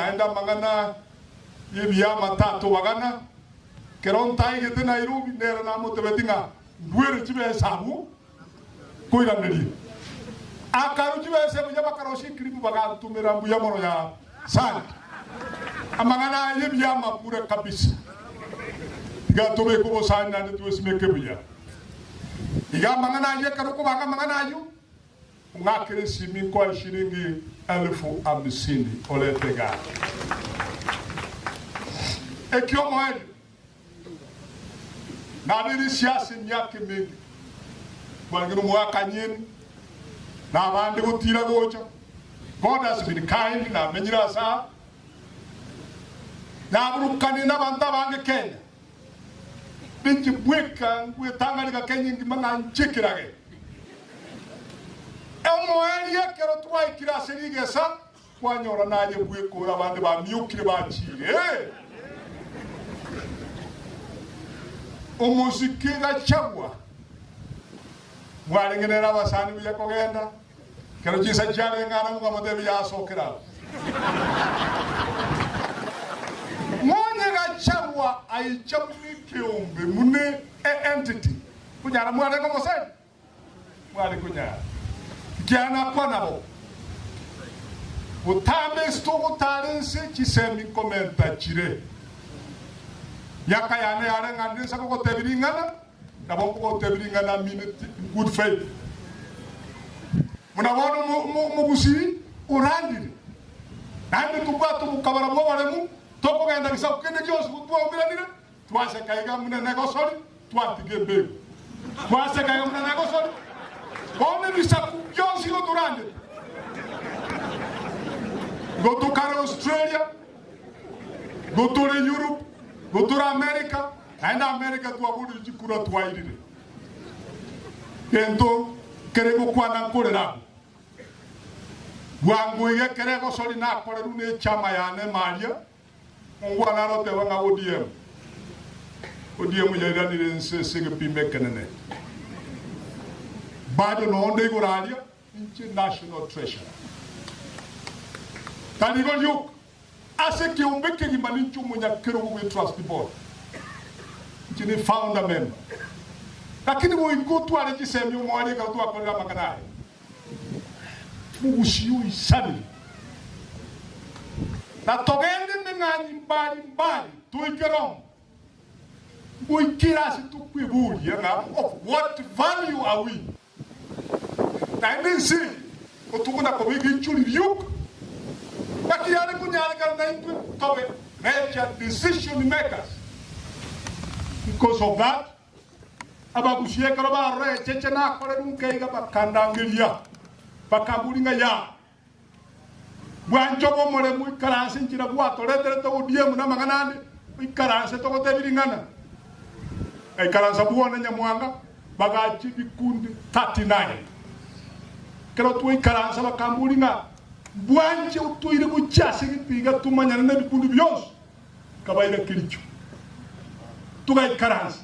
naenda mangana yebia matatu wagana keron tai gete Nairobi nera na motebetinga duere chibe sabu koira neri akaru chibe se buja bakaroshi kribu baga tumera buya moro ya sana amangana yebia mapura kabisa iga tobe ko sana na tuwe simeke buya iga mangana ye karuko baga mangana yu ngakere simi kwa shilingi 1050 oletega ekyo moed na biri siasa nyake mingi mwangiro mwaka nyeni na bande gutira gocha. God has been kind na menyira sa na burukani na banda bange Kenya binti bweka ngwe tanganyika Kenya ngimanga nchikirage Emoeli yakero tuwa ikira serige sa kwanyora naje bweko abandi ba myukire bachire umuziki gachagwa mwarengenera basani biye kogenda kero chisa chale ngana mu kamotebi yasokera mwenye gachagwa aichamu kiumbe mune entity kunyara mwale ko moseni mwale kunyara kiana kwa nabo utame stogo tarense chisemi komenta chire yakayane yare ngande sako ko tebiringana nabo ko tebiringana minute good faith munabona mu busi urandire nande tukwato mukabara mo baremu toko genda bisabu kende cyose kutwa umiranire twase kayiga mune negosori twatige mbe twase kayiga mune negosori bone bisabu cyose ko turandire go to Australia, go to Europe, go to America, and America to avoid the Kura to Haiti. Kento, Kerego Kwana Korera. Wanguye Kerego Solina, Korune Chamayane Maria, Wanaro de Wanga Odiem. Odiem Yadan sing a Pimekanene. Bado no de Goradia, international treasure. Tanigo yuk ase ki umbeke ni maninchu munya kero we trust board chini founder member lakini wo ikotu ale kisemi mo ale ka tu akola makana mugushiu isani na togende ngani mbali tu ikero wo ikira si tu kwibuli nga of what value are we na ndisi otukuna ko bigi chuli yuk Bakiyane kunyane karna tobe major decision makers. Because of that, abakushie karaba re chechena kore nunkeiga bakandangilia bakabulinga ya bwanjobo mole mu karanse nchira bwato letere to odiem na maganane mu karanse to gotebiringana ai karansa buona nyamwanga bagachi bikundi 39 kero tu karansa bakambulinga Buanje utuire kuchase kipiga tumanya na bikundu byose kabaira kilicho tugai karanza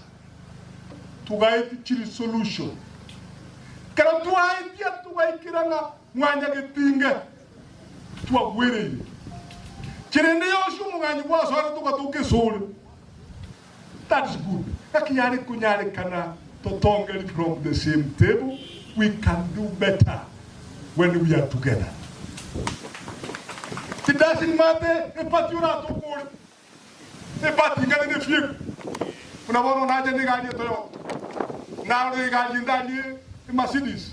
tugai chiri solution kara tuai dia tugai kiranga mwanya getinga tuagwere chirende yoshu mwanyi bwa sora tukatuke sole that is good akiyari kunyari kana to tongeli from the same table we can do better when we are together. It doesn't matter if you are too cool. The party got in the field. When I want to the guy now the guy in that Mercedes.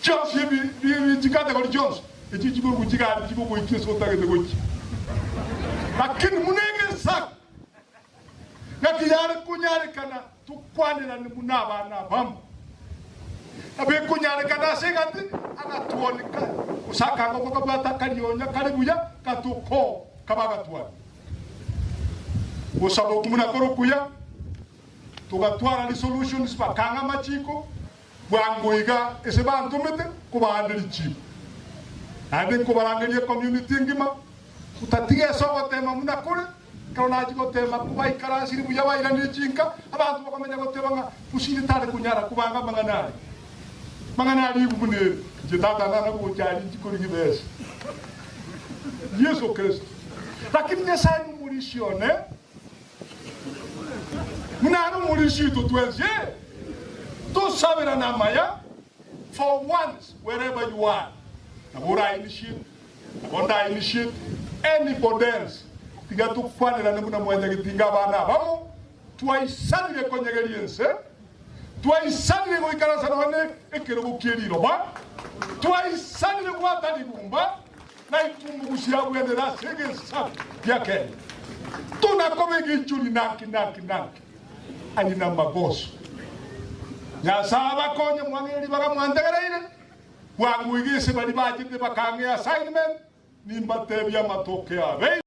Just you got the Jones. The Chichibu which you got to go kiss what I get the witch. I can't munege sack. Nakiyara Kunyarikana to Kwan and Munava and Abam. Abe Kunyarikana Segati and a Tuanica. Usaka ngoko kabata kanyonya karibuya katuko kabagatwa usabo kumuna korokuya tugatwara ni solutions bakanga machiko bwangoiga esebantu mete kubandiri chipo ande kubarangelie community ngima utatiga sobo tema muna kore kana jiko tema kubai karasiri buya baira ni chinka abantu bakamenya gotebanga usiri tare kunyara kubanga manganari kubune Jitata na kuchari chikuri kibesi. Yesu Kristo. lakini Nyasaye numulisione mnano mulisi tutwenze tusabira na maya for once wherever you are. Nabura initiate, nabonda initiate anybody else. Tiga tukwanira nemuna mwanya gitinga bana bamo twaisanire konyegeriense twaisanire goikarasa none ekero gukiriro ba twaisanire gwatani gumba na itumbu gushira bwendera segesa yake tunakobegi chuli nanki alina magoso Nyasaba konye mwangeli baga mwandegereire wangwigise bali bajite bakange assignment nimbatebya matoke abe